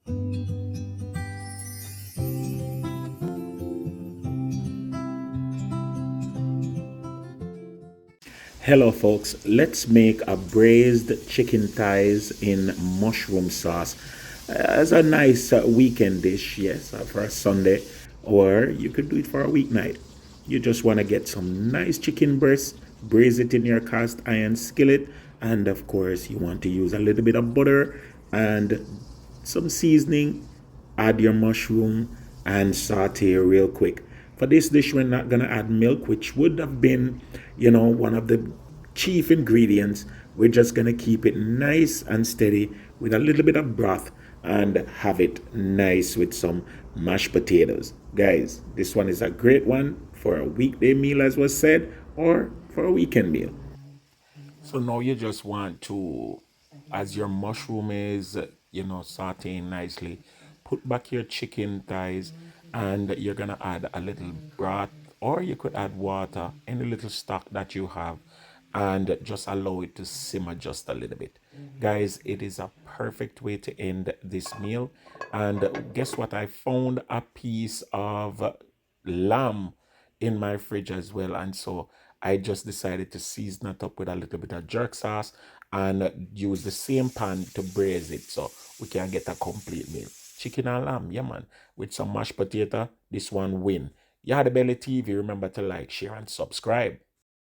Hello, folks. Let's make a braised chicken thighs in mushroom sauce as a nice weekend dish, yes, for a Sunday, or you could do it for a weeknight. You just want to get some nice chicken breast, braise it in your cast iron skillet, and of course, you want to use a little bit of butter and some seasoning, add your mushroom, and saute real quick. For this dish, we're not gonna add milk, which would have been, one of the chief ingredients. We're just gonna keep it nice and steady with a little bit of broth and have it nice with some mashed potatoes. Guys, this one is a great one for a weekday meal, as was said, or for a weekend meal. So now you just want to, as your mushroom is, sauteing nicely, put back your chicken thighs and you're gonna add a little broth or you could add water, any little stock that you have, and just allow it to simmer just a little bit. Guys, it is a perfect way to end this meal. And guess what? I found a piece of lamb in my fridge as well. And so I just decided to season it up with a little bit of jerk sauce and use the same pan to braise it so we can get a complete meal. Chicken and lamb, yeah man, with some mashed potato, this one win. You had the Belly TV, remember to like, share and subscribe.